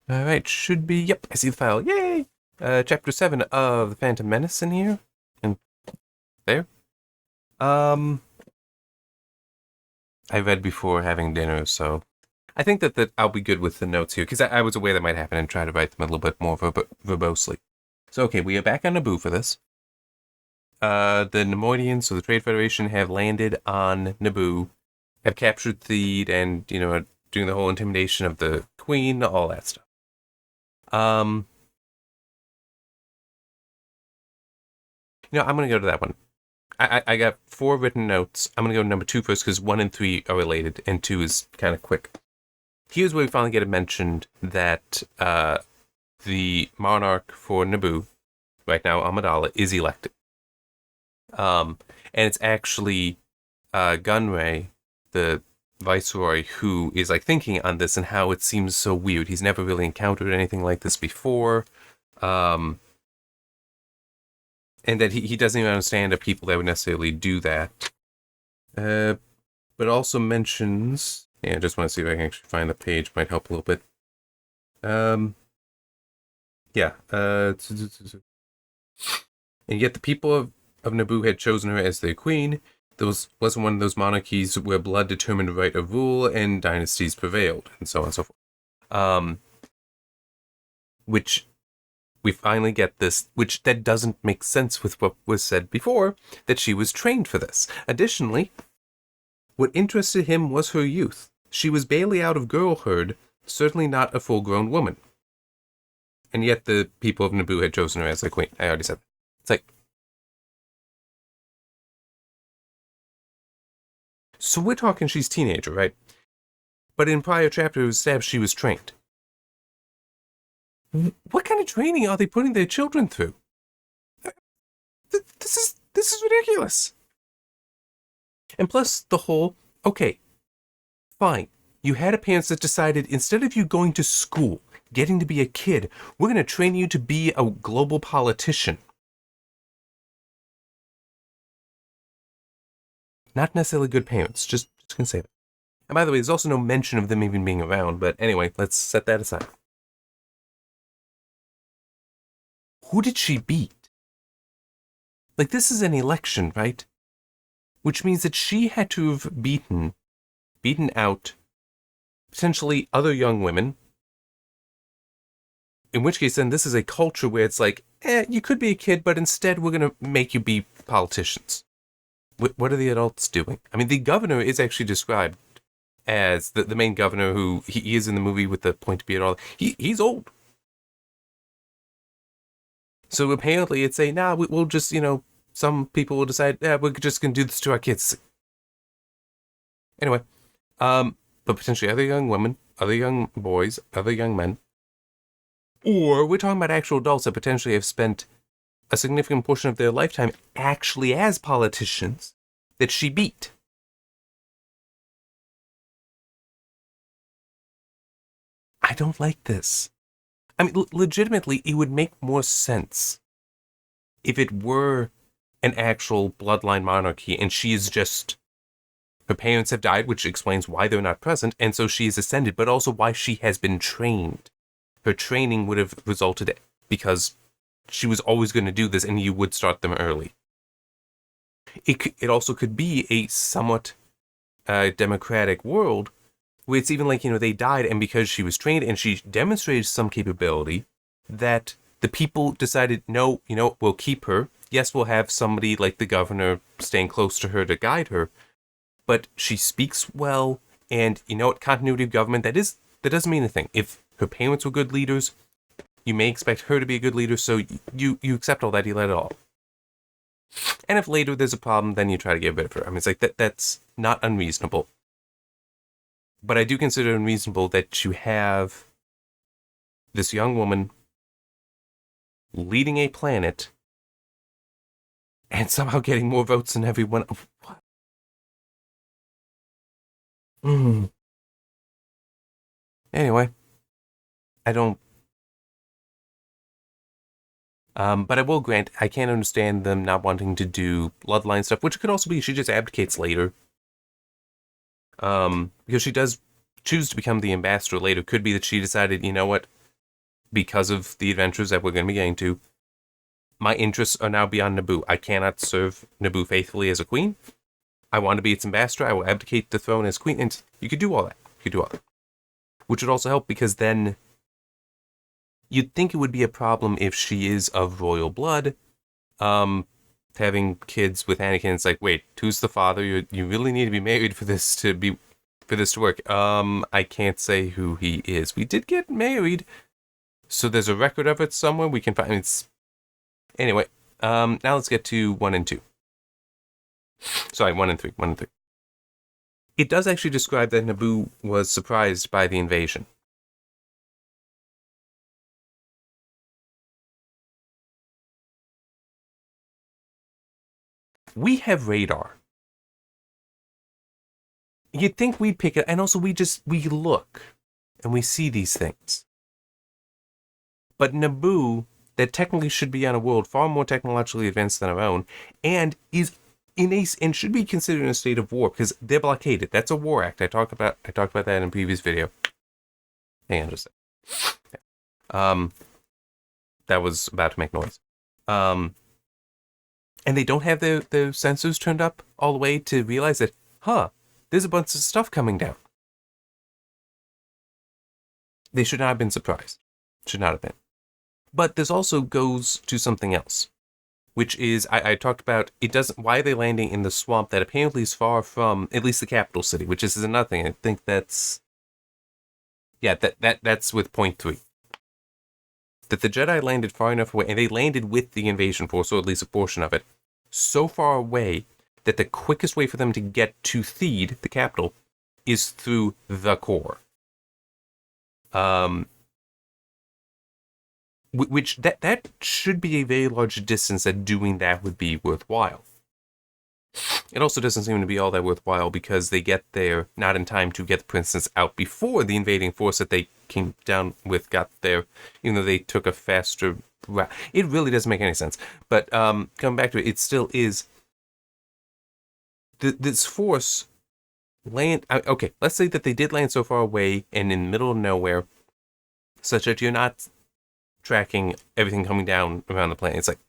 All right, should be. Yep, I see the file. Yay! Chapter 7 of The Phantom Menace in here. And there. Um, I read before having dinner, so I think that I'll be good with the notes here, because I was aware that might happen and try to write them a little bit more verbosely. So, okay, we are back on Naboo for this. The Nemoidians, so the Trade Federation, have landed on Naboo, have captured Theed, and, are doing the whole intimidation of the Queen, all that stuff. I'm going to go to that one. I got 4 written notes. I'm going to go to number 2 first, because 1 and 3 are related, and 2 is kind of quick. Here's where we finally get it mentioned that the monarch for Naboo, right now Amidala, is elected. And it's actually Gunray, the viceroy, who is like thinking on this and how it seems so weird. He's never really encountered anything like this before. And that he doesn't even understand of people that would necessarily do that. But also mentions... Yeah, I just want to see if I can actually find the page. Might help a little bit. Yeah. And yet the people of Naboo had chosen her as their queen. There wasn't one of those monarchies where blood determined right of rule and dynasties prevailed, and so on and so forth. Which... we finally get this, which that doesn't make sense with what was said before, that she was trained for this. Additionally, what interested him was her youth. She was barely out of girlhood, certainly not a full-grown woman. And yet the people of Naboo had chosen her as their queen. I already said that. It's like... So we're talking she's teenager, right? But in prior chapters it was established she was trained. What kind of training are they putting their children through? This is ridiculous. And plus the whole, okay, fine. You had a parents that decided instead of you going to school, getting to be a kid, we're going to train you to be a global politician. Not necessarily good parents, just gonna say that. And by the way, there's also no mention of them even being around, but anyway, let's set that aside. Who did she beat? Like, this is an election, right? Which means that she had to have beaten out potentially other young women. In which case, then this is a culture where it's like, you could be a kid, but instead we're going to make you be politicians. What are the adults doing? I mean, the governor is actually described as the main governor who he is in the movie with the pointy beard. All he's old. So apparently it's we'll just, some people will decide, we're just going to do this to our kids. Anyway, but potentially other young women, other young boys, other young men. Or we're talking about actual adults that potentially have spent a significant portion of their lifetime actually as politicians that she beat. I don't like this. I mean, legitimately, it would make more sense if it were an actual bloodline monarchy and she is just... her parents have died, which explains why they're not present, and so she is ascended, but also why she has been trained. Her training would have resulted because she was always going to do this and you would start them early. It also could be a somewhat democratic world where it's even like, they died, and because she was trained and she demonstrated some capability, that the people decided, no, we'll keep her. Yes, we'll have somebody like the governor staying close to her to guide her, but she speaks well, and continuity of government, that doesn't mean anything. If her parents were good leaders, you may expect her to be a good leader, so you accept all that, you let it all. And if later there's a problem, then you try to get rid of her. I mean, it's like that's not unreasonable. But I do consider it unreasonable that you have this young woman leading a planet and somehow getting more votes than everyone. What? Anyway, I don't... but I will grant, I can't understand them not wanting to do bloodline stuff, which could also be she just abdicates later. Because she does choose to become the ambassador later. Could be that she decided, you know what, because of the adventures that we're going to be getting to, my interests are now beyond Naboo. I cannot serve Naboo faithfully as a queen. I want to be its ambassador. I will abdicate the throne as queen. And you could do all that. Which would also help, because then you'd think it would be a problem if she is of royal blood. Having kids with Anakin, it's like, wait, who's the father? You really need to be married for this to work. I can't say who he is. We did get married, so there's a record of it somewhere. We can find it. Anyway, now let's get to 1 and 2. Sorry, 1 and 3. It does actually describe that Naboo was surprised by the invasion. We have radar. You'd think we'd pick it, and also we look, and we see these things. But Naboo, that technically should be on a world far more technologically advanced than our own, and is and should be considered in a state of war, because they're blockaded. That's a war act. I talked about that in a previous video. Hang on just a second. That was about to make noise. And they don't have their sensors turned up all the way to realize that, there's a bunch of stuff coming down. They should not have been surprised. Should not have been. But this also goes to something else, which is, I talked about, why are they landing in the swamp that apparently is far from, at least the capital city, which is another thing. I think that's with point 3. That the Jedi landed far enough away, and they landed with the invasion force, or at least a portion of it, so far away that the quickest way for them to get to Theed, the capital, is through the core. Which that should be a very large distance that doing that would be worthwhile. It also doesn't seem to be all that worthwhile, because they get there not in time to get the princess out before the invading force that they came down with got there, even though they took a faster route. It really doesn't make any sense. But coming back to it, it still is. This force land. Okay, let's say that they did land so far away and in the middle of nowhere, such that you're not tracking everything coming down around the planet. It's like,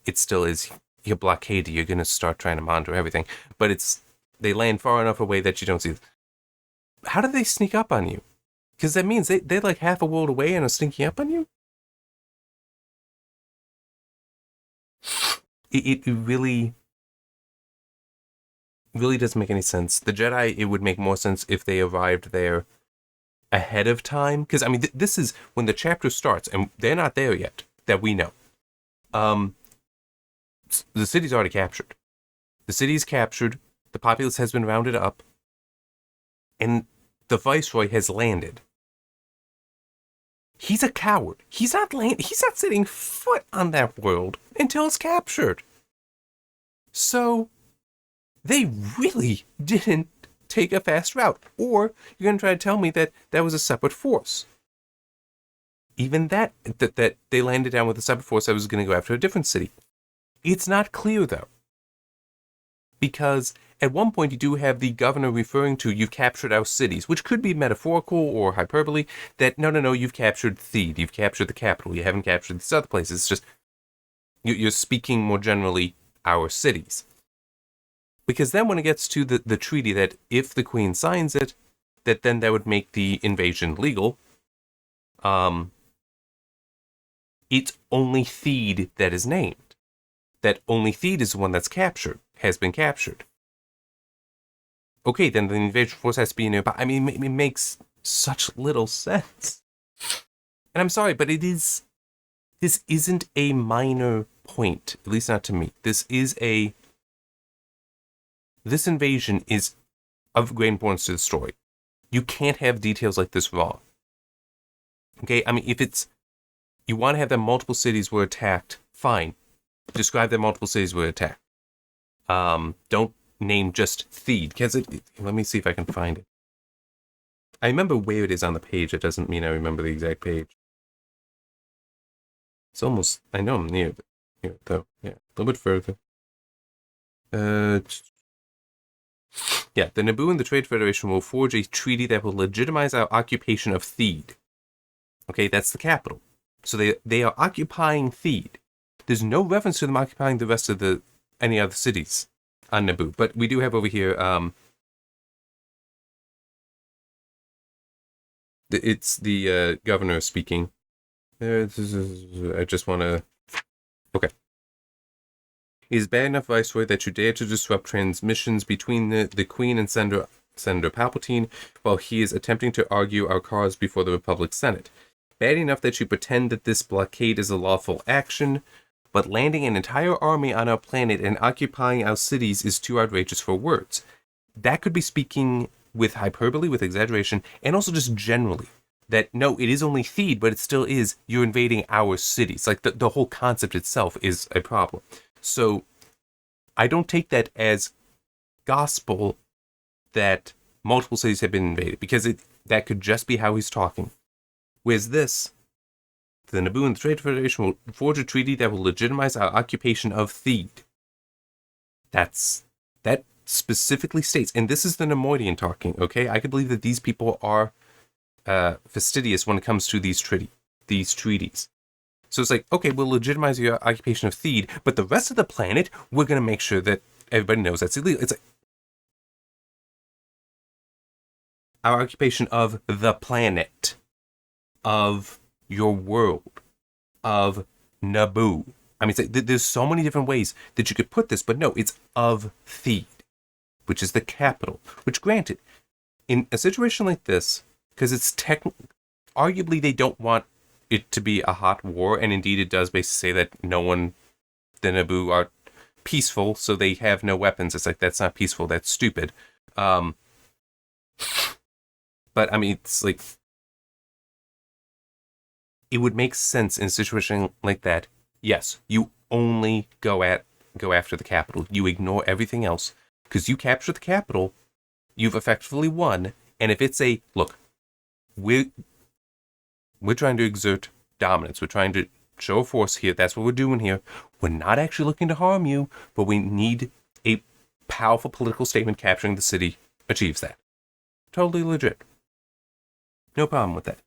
it still is. You're blockaded. You're going to start trying to monitor everything. But they land far enough away that you don't see. How do they sneak up on you? Because that means they're like half a world away and are sneaking up on you? It really doesn't make any sense. The Jedi, it would make more sense if they arrived there ahead of time. Because, I mean, this is when the chapter starts, and they're not there yet, that we know. The city's already captured. The city's captured, the populace has been rounded up, and the Viceroy has landed. He's a coward. He's not setting foot on that world until it's captured. So, they really didn't take a fast route. Or, you're going to try to tell me that was a separate force. Even that they landed down with a separate force that was going to go after a different city. It's not clear, though. Because at one point you do have the governor referring to, you've captured our cities, which could be metaphorical or hyperbole, that no, you've captured Theed, you've captured the capital, you haven't captured these other places. It's just, you're speaking more generally, our cities. Because then when it gets to the treaty, that if the Queen signs it, that then that would make the invasion legal. It's only Theed that is named. That only Theed is the one that's captured, has been captured. Okay, then the invasion force has to be nearby. I mean, it makes such little sense. And I'm sorry, but this isn't a minor point, at least not to me. This invasion is of great importance to the story. You can't have details like this wrong. Okay, I mean, if you want to have that multiple cities were attacked, fine. Describe that multiple cities were attacked. Don't name just Theed, because let me see if I can find it. I remember where it is on the page. It doesn't mean I remember the exact page. It's almost, I know I'm near it, though. Yeah, a little bit further. Yeah, the Naboo and the Trade Federation will forge a treaty that will legitimize our occupation of Theed. Okay, that's the capital. So they are occupying Theed. There's no reference to them occupying the rest of any other cities on Naboo. But we do have over here, it's the governor speaking. I just want to... Okay. It is bad enough, Viceroy, that you dare to disrupt transmissions between the Queen and Senator Palpatine while he is attempting to argue our cause before the Republic Senate. Bad enough that you pretend that this blockade is a lawful action, but landing an entire army on our planet and occupying our cities is too outrageous for words. That could be speaking with hyperbole, with exaggeration, and also just generally. That, no, it is only Theed, but it still is, you're invading our cities. Like, the whole concept itself is a problem. So, I don't take that as gospel that multiple cities have been invaded, because that could just be how he's talking. Whereas this, the Naboo and the Trade Federation will forge a treaty that will legitimize our occupation of Theed. That specifically states, and this is the Nemoidian talking, okay? I could believe that these people are fastidious when it comes to these treaties. So it's like, okay, we'll legitimize your occupation of Theed, but the rest of the planet, we're going to make sure that everybody knows that's illegal. It's like, our occupation of the planet, of your world, of Naboo. I mean, there's so many different ways that you could put this, but no, it's of Theed, which is the capital. Which, granted, in a situation like this, because it's arguably they don't want it to be a hot war, and indeed it does basically say that the Naboo are peaceful, so they have no weapons. It's like, that's not peaceful, that's stupid. But, I mean, it's like, it would make sense in a situation like that. Yes, you only go after the capital. You ignore everything else, because you capture the capital, you've effectively won. And if it's look, we're trying to exert dominance. We're trying to show force here. That's what we're doing here. We're not actually looking to harm you, but we need a powerful political statement capturing the city achieves that. Totally legit. No problem with that.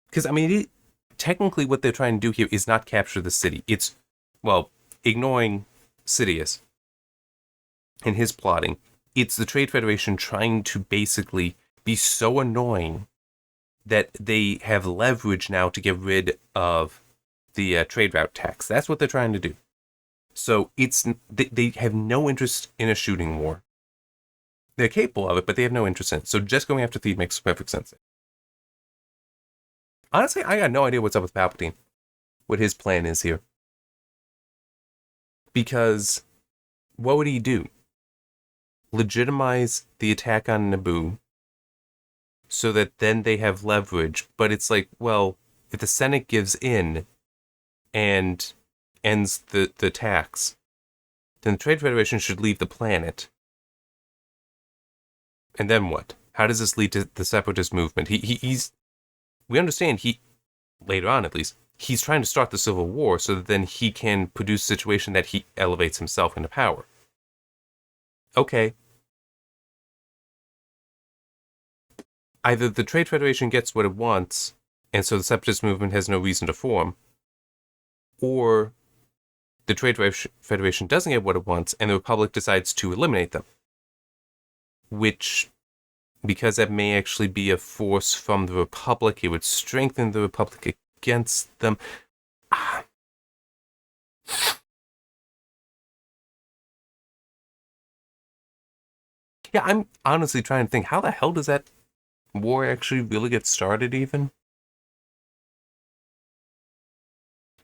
Because, I mean, technically what they're trying to do here is not capture the city. It's, well, ignoring Sidious and his plotting. It's the Trade Federation trying to basically be so annoying that they have leverage now to get rid of the trade route tax. That's what they're trying to do. So they have no interest in a shooting war. They're capable of it, but they have no interest in it. So just going after Theed makes perfect sense. Honestly, I got no idea what's up with Palpatine. What his plan is here. Because what would he do? Legitimize the attack on Naboo so that then they have leverage. But it's like, well, if the Senate gives in and ends the tax, then the Trade Federation should leave the planet. And then what? How does this lead to the separatist movement? We understand later on at least, he's trying to start the Civil War so that then he can produce a situation that he elevates himself into power. Okay. Either the Trade Federation gets what it wants, and so the separatist movement has no reason to form, or the Trade Federation doesn't get what it wants, and the Republic decides to eliminate them. Which, because that may actually be a force from the Republic, it would strengthen the Republic against them. Yeah, I'm honestly trying to think, how the hell does that war actually really get started even?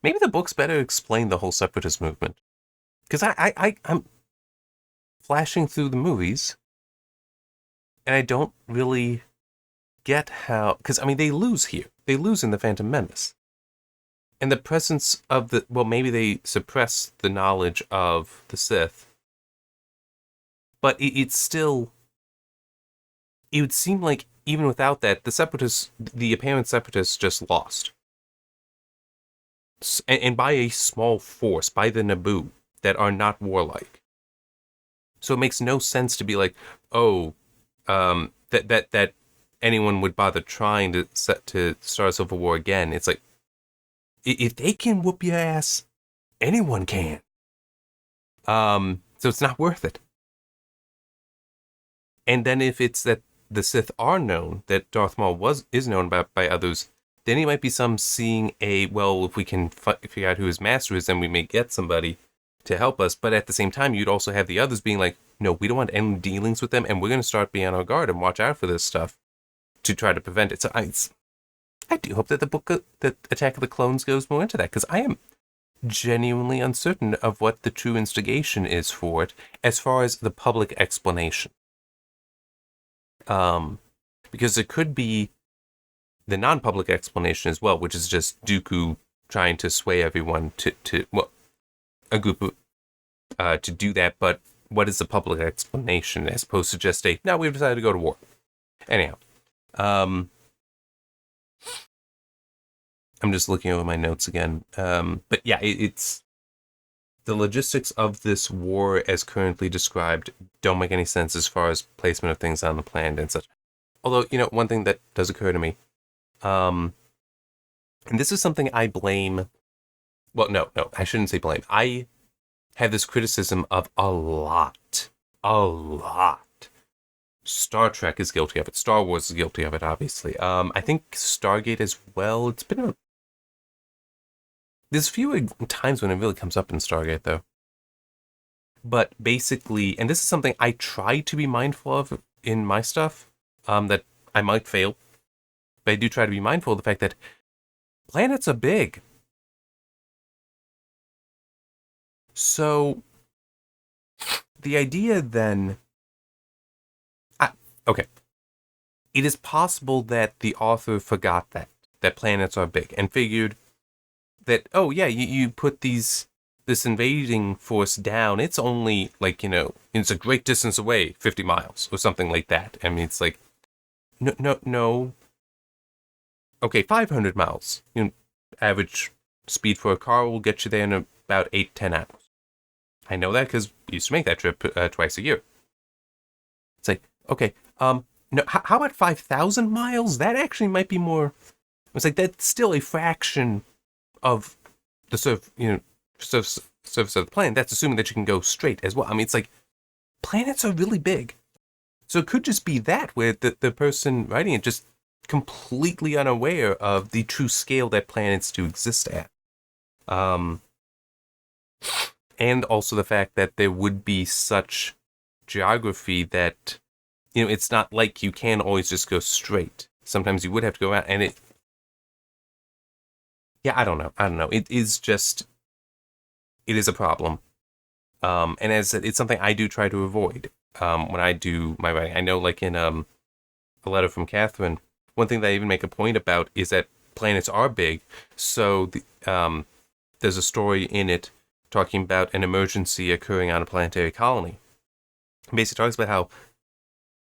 Maybe the books better explain the whole separatist movement. Because I'm flashing through the movies, and I don't really get how... Because, I mean, they lose here. They lose in The Phantom Menace. And the presence of maybe they suppress the knowledge of the Sith. But it's still... It would seem like, even without that, the apparent separatists just lost. And by a small force, by the Naboo, that are not warlike. So it makes no sense to be like, that anyone would bother trying to start a civil war again. It's like, if they can whoop your ass, anyone can. So it's not worth it. And then if it's that the Sith are known, that Darth Maul is known by others, then he might be some seeing if we can figure out who his master is, then we may get somebody to help us. But at the same time, you'd also have the others being like, no, we don't want any dealings with them, and we're going to start being on our guard and watch out for this stuff to try to prevent it. So I do hope that the book, that Attack of the Clones, goes more into that, because I am genuinely uncertain of what the true instigation is for it as far as the public explanation. Because it could be the non-public explanation as well, which is just Dooku trying to sway everyone to a group of, to do that. But what is the public explanation as opposed to just no, we've decided to go to war. Anyhow, I'm just looking over my notes again. But yeah, it's the logistics of this war as currently described don't make any sense as far as placement of things on the planet and such. Although, one thing that does occur to me, and this is something I blame. Well, no, I shouldn't say blame. I have this criticism of a lot. Star Trek is guilty of it. Star Wars is guilty of it, obviously. I think Stargate as well. It's been there's few times when it really comes up in Stargate, though. But basically, and this is something I try to be mindful of in my stuff, that I might fail, but I do try to be mindful of the fact that planets are big. So, the idea then... okay. It is possible that the author forgot that planets are big, and figured that, oh yeah, you put this invading force down, it's only it's a great distance away, 50 miles or something like that. I mean, it's like, no. Okay, 500 miles. Average speed for a car will get you there in about 8-10 hours. I know that because we used to make that trip twice a year. It's like, okay, no, how about 5,000 miles? That actually might be more. It's like, that's still a fraction of the surface of the planet. That's assuming that you can go straight as well. I mean, it's like, planets are really big. So it could just be that, where the person writing it just completely unaware of the true scale that planets do exist at. And also the fact that there would be such geography that, it's not like you can always just go straight. Sometimes you would have to go out, and I don't know. It is a problem. And as it's something I do try to avoid when I do my writing. I know, in a letter from Catherine, one thing that I even make a point about is that planets are big. So there's a story in it talking about an emergency occurring on a planetary colony. It basically talks about how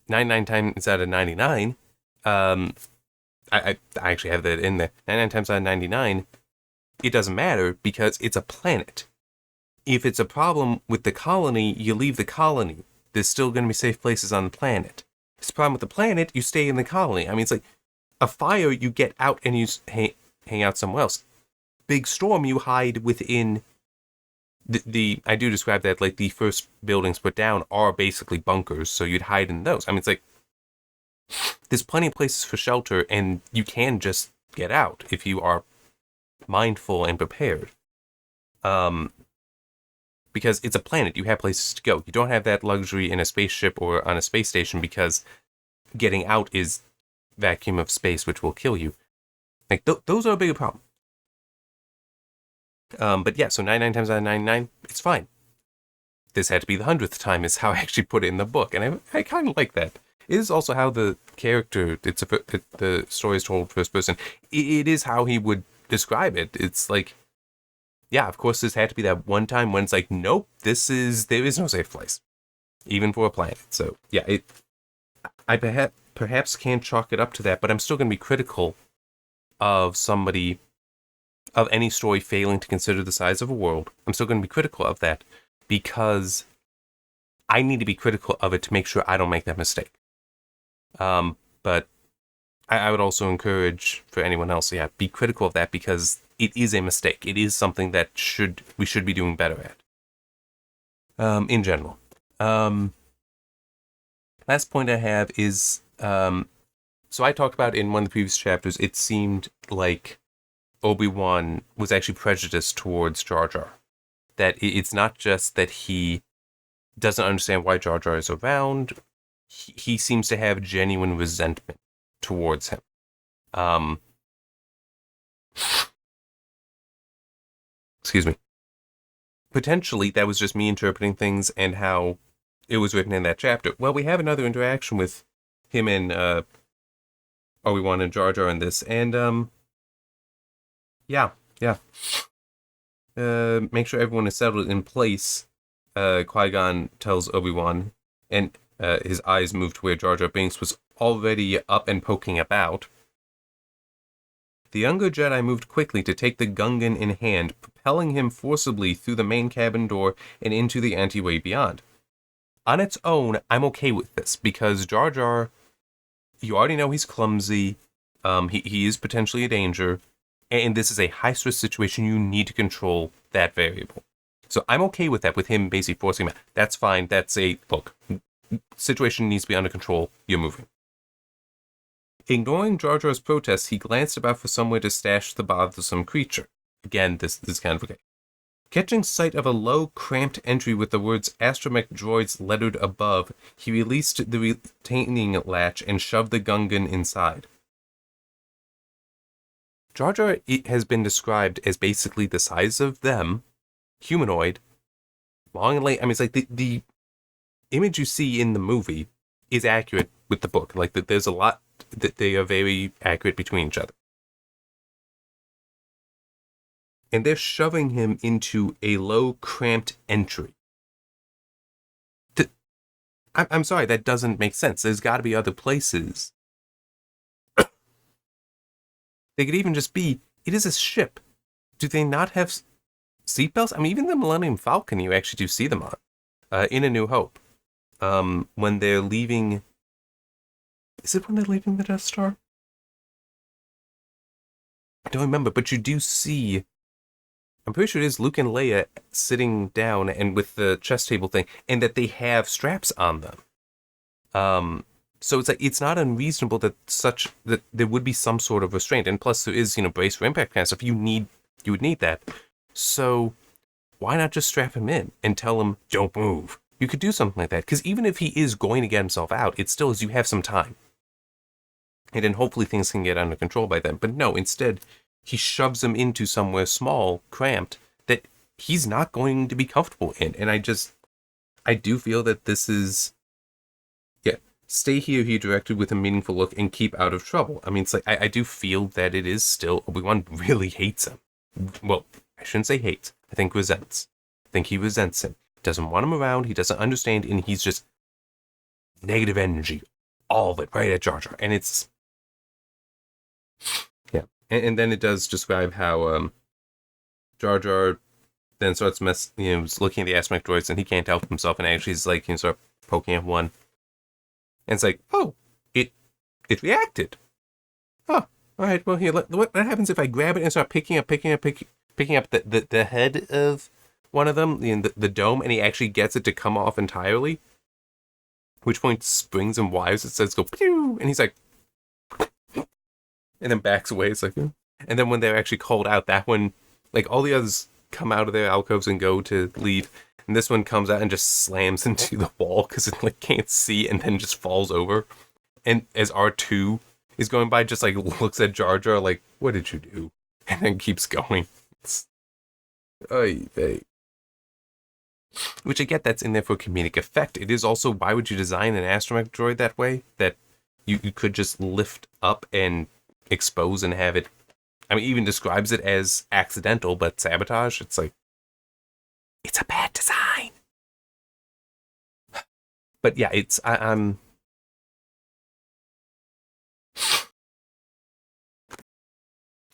99 times out of 99, I actually have that in there. 99 times out of 99, it doesn't matter because it's a planet. If it's a problem with the colony, you leave the colony. There's still going to be safe places on the planet. If it's a problem with the planet, you stay in the colony. I mean, it's like a fire, you get out and you hang out somewhere else. Big storm, you hide within the I do describe that, the first buildings put down are basically bunkers, so you'd hide in those. I mean, it's like, there's plenty of places for shelter, and you can just get out if you are mindful and prepared. Because it's a planet, you have places to go. You don't have that luxury in a spaceship or on a space station, because getting out is vacuum of space, which will kill you. Those are a bigger problem. But yeah, so 99 times out of 99, it's fine. This had to be the 100th time, is how I actually put it in the book, and I kind of like that. It is also how the character, the story is told first person. It is how he would describe it. It's like, yeah, of course, this had to be that one time when it's like, nope, there is no safe place, even for a planet. So yeah, I perhaps can't chalk it up to that, but I'm still going to be critical of any story failing to consider the size of a world. I'm still going to be critical of that, because I need to be critical of it to make sure I don't make that mistake. But I would also encourage for anyone else, be critical of that because it is a mistake. It is something that we should be doing better at. In general. Last point I have is, so I talked about in one of the previous chapters, it seemed like Obi-Wan was actually prejudiced towards Jar Jar. That it's not just that he doesn't understand why Jar Jar is around. He seems to have genuine resentment towards him. Excuse me. Potentially, that was just me interpreting things and how it was written in that chapter. Well, we have another interaction with him and Obi-Wan and Jar Jar in this, and yeah. Make sure everyone is settled in place. Qui-Gon tells Obi-Wan, and his eyes move to where Jar Jar Binks was already up and poking about. The younger Jedi moved quickly to take the Gungan in hand, propelling him forcibly through the main cabin door and into the anteway beyond. On its own, I'm okay with this, because Jar Jar, you already know he's clumsy, he is potentially a danger, and this is a high-stress situation. You need to control that variable. So I'm okay with that, with him basically forcing him out. That's fine. That's look, situation needs to be under control. You're moving. Ignoring Jar Jar's protests, he glanced about for somewhere to stash the bothersome creature. Again, this is kind of okay. Catching sight of a low, cramped entry with the words astromech droids lettered above, he released the retaining latch and shoved the Gungan inside. Jar Jar has been described as basically the size of them, humanoid, long and late. I mean, it's like the image you see in the movie is accurate with the book. Like, there's a lot that they are very accurate between each other. And they're shoving him into a low, cramped entry. I'm sorry, that doesn't make sense. There's got to be other places. They could even just be, it is a ship. Do they not have seatbelts? I mean, even the Millennium Falcon, you actually do see them on. In A New Hope. When they're leaving... Is it when they're leaving the Death Star? I don't remember, but you do see... I'm pretty sure it is Luke and Leia sitting down and with the chess table thing, and that they have straps on them. So it's like, it's not unreasonable that there would be some sort of restraint, and plus there is, brace for impact kind of stuff. You would need that. So why not just strap him in and tell him, don't move? You could do something like that, because even if he is going to get himself out, it still is, you have some time. And then hopefully things can get under control by then. But no, instead, he shoves him into somewhere small, cramped, that he's not going to be comfortable in. And I do feel that this is, stay here, he directed with a meaningful look, and keep out of trouble. I mean, it's like, I do feel that it is still, Obi-Wan really hates him. Well, I shouldn't say hates. I think resents. I think he resents him. Doesn't want him around, he doesn't understand, and he's just negative energy. All of it, right at Jar Jar. And it's... Yeah. And then it does describe how Jar Jar then starts looking at the astromech droids, and he can't help himself, and actually he's like, start poking at one. And it's like, oh, it reacted. Oh, all right, well, here, what happens if I grab it and start picking up the head of one of them, the dome, and he actually gets it to come off entirely? At which point, springs and wires, it says go, pew, and he's like, and then backs away. It's like, and then when they're actually called out, that one, like, all the others come out of their alcoves and go to leave. And this one comes out and just slams into the wall because it can't see, and then just falls over. And as R2 is going by, just looks at Jar Jar like, what did you do? And then keeps going. Which I get, that's in there for comedic effect. It is also, why would you design an astromech droid that way? That you could just lift up and expose and have it. I mean, even describes it as accidental, but sabotage. It's like, it's a bad design. But yeah, I'm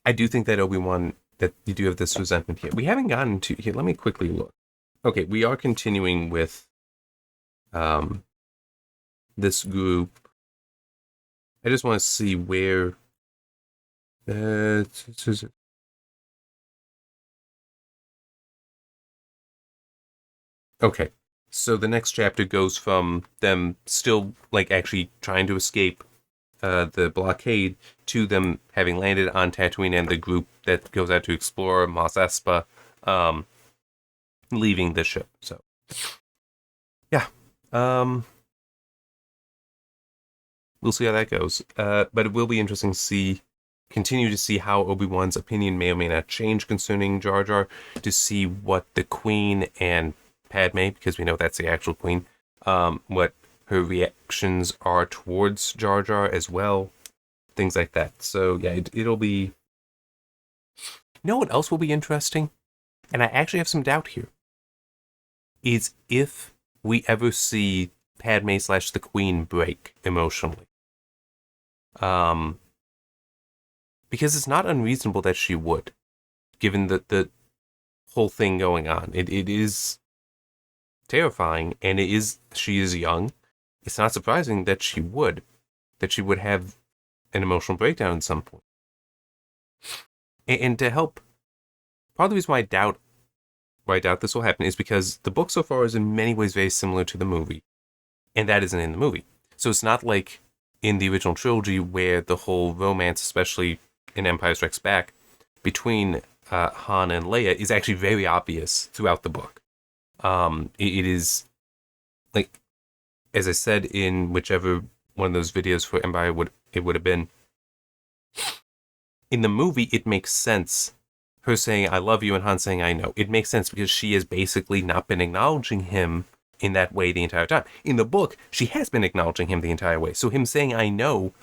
I do think that Obi-Wan, that you do have this resentment here. We haven't gotten to here. Let me quickly look. Okay, we are continuing with this group. I just want to see where. Okay, so the next chapter goes from them still like actually trying to escape the blockade to them having landed on Tatooine and the group that goes out to explore Mos Espa, leaving the ship. So yeah, we'll see how that goes. But it will be interesting to continue to see how Obi-Wan's opinion may or may not change concerning Jar Jar, to see what the Queen and Padme, because we know that's the actual Queen, what her reactions are towards Jar Jar as well, things like that. So yeah, it'll be. You know what else will be interesting? And I actually have some doubt here. Is if we ever see Padme / the Queen break emotionally. Because it's not unreasonable that she would, given the whole thing going on. It is terrifying, and she is young. It's not surprising that she would have an emotional breakdown at some point. And to help, part of the reason why I doubt this will happen is because the book so far is in many ways very similar to the movie, and that isn't in the movie. So it's not like in the original trilogy where the whole romance, especially in Empire Strikes Back, between Han and Leia is actually very obvious throughout the book. It is, like, as I said in whichever one of those videos for Empire would have been, in the movie it makes sense. Her saying "I love you" and Han saying "I know." It makes sense because she has basically not been acknowledging him in that way the entire time. In the book, she has been acknowledging him the entire way. So him saying "I know"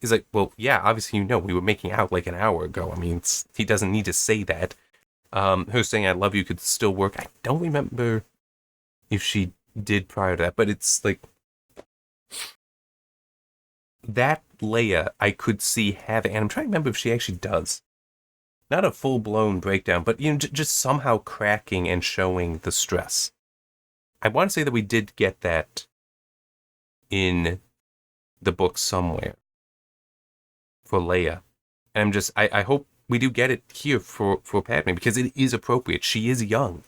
is like, well, yeah, obviously we were making out like an hour ago. I mean, he doesn't need to say that. Her saying "I love you" could still work. I don't remember if she did prior to that, but it's like that Leia I could see having, and I'm trying to remember if she actually does. Not a full-blown breakdown, but just somehow cracking and showing the stress. I want to say that we did get that in the book somewhere for Leia. And I hope we do get it here for Padme, because it is appropriate. She is young.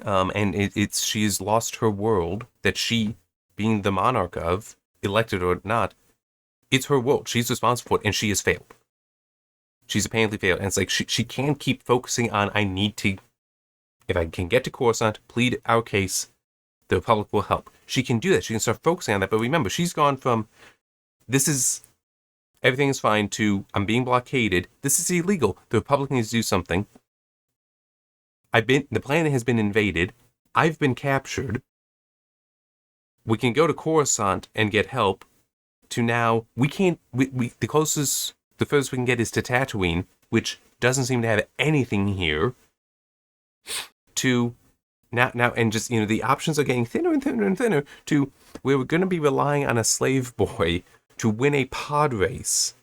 And she's lost her world that she, being the monarch of, elected or not, it's her world. She's responsible for it, and she has failed. She's apparently failed. And it's like she can't keep focusing on, I need to, if I can get to Coruscant, plead our case, the Republic will help. She can do that. She can start focusing on that. But remember, she's gone from, everything is fine, to, I'm being blockaded. This is illegal. The Republic needs to do something. The planet has been invaded. I've been captured. We can go to Coruscant and get help. To now, we can't, the furthest we can get is to Tatooine, which doesn't seem to have anything here. To now, and just, the options are getting thinner and thinner and thinner, to where we're going to be relying on a slave boy to win a pod race.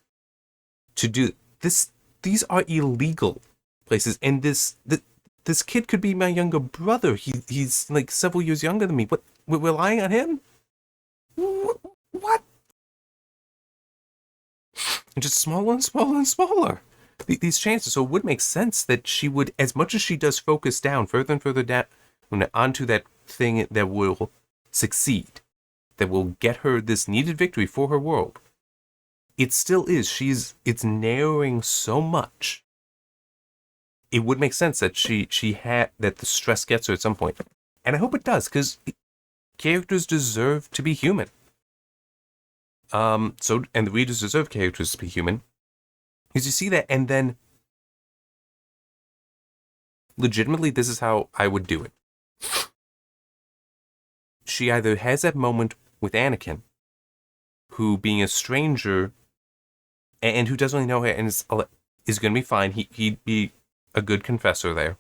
To do this, these are illegal places, and this kid could be my younger brother. He's like several years younger than me. What, we're relying on him? What? And just smaller and smaller and smaller. These chances. So it would make sense that she would, as much as she does focus down, further and further down, onto that thing that will succeed, that will get her this needed victory for her world. It still is. It's narrowing so much. It would make sense that that the stress gets her at some point. And I hope it does, because characters deserve to be human. And the readers deserve characters to be human. Because you see that, and then legitimately, this is how I would do it. She either has that moment with Anakin, who, being a stranger, and who doesn't really know her, and is going to be fine. He'd be a good confessor there.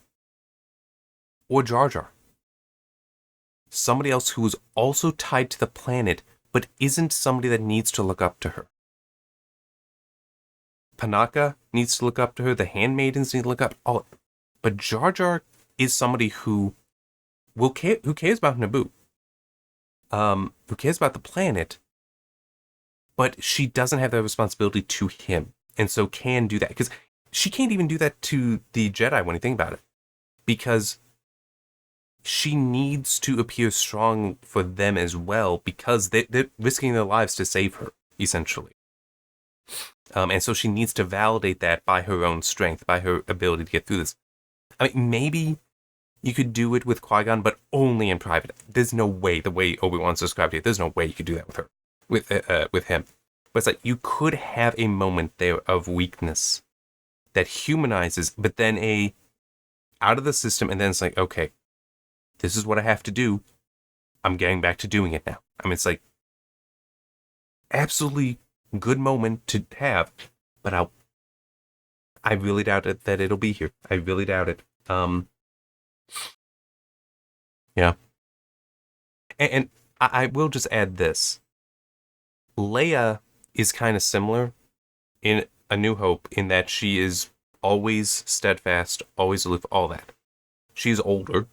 Or Jar Jar. Somebody else who is also tied to the planet, but isn't somebody that needs to look up to her. Panaka needs to look up to her. The handmaidens need to look up. But Jar Jar is somebody who cares about Naboo. Who cares about the planet, but she doesn't have that responsibility to him, and so can do that. Because she can't even do that to the Jedi when you think about it. Because she needs to appear strong for them as well, because they're risking their lives to save her, essentially. And so she needs to validate that by her own strength, by her ability to get through this. I mean, maybe you could do it with Qui-Gon, but only in private. There's no way, the way Obi-Wan's described it, there's no way you could do that with her, with him. But it's like, you could have a moment there of weakness that humanizes, but then out of the system, and then it's like, okay, this is what I have to do. I'm getting back to doing it now. I mean, it's like, absolutely good moment to have, but I really doubt it that it'll be here. I really doubt it. Yeah. And I will just add this. Leia is kind of similar in A New Hope in that she is always steadfast, always aloof, all that. She's older,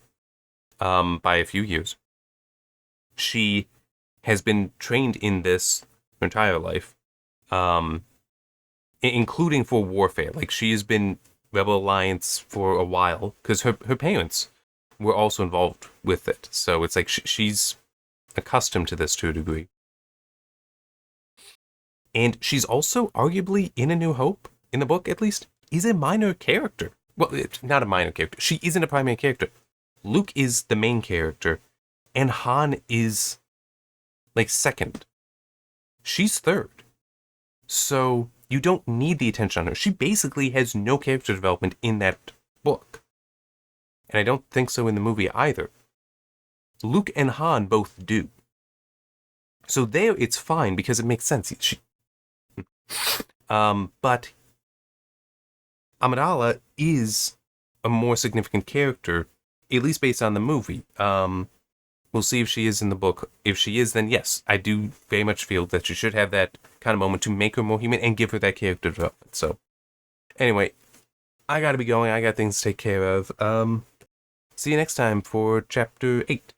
by a few years. She has been trained in this her entire life, including for warfare. Like, she has been Rebel Alliance for a while, because her parents were also involved with it. So it's like she's accustomed to this to a degree. And she's also arguably, in A New Hope, in the book at least, is a minor character. Well, it's not a minor character. She isn't a primary character. Luke is the main character, and Han is, like, second. She's third. So you don't need the attention on her. She basically has no character development in that book. And I don't think so in the movie either. Luke and Han both do. So there it's fine because it makes sense. But Amidala is a more significant character, at least based on the movie. We'll see if she is in the book. If she is, then yes, I do very much feel that she should have that kind of moment to make her more human and give her that character development. So, anyway, I gotta be going. I got things to take care of. See you next time for Chapter 8.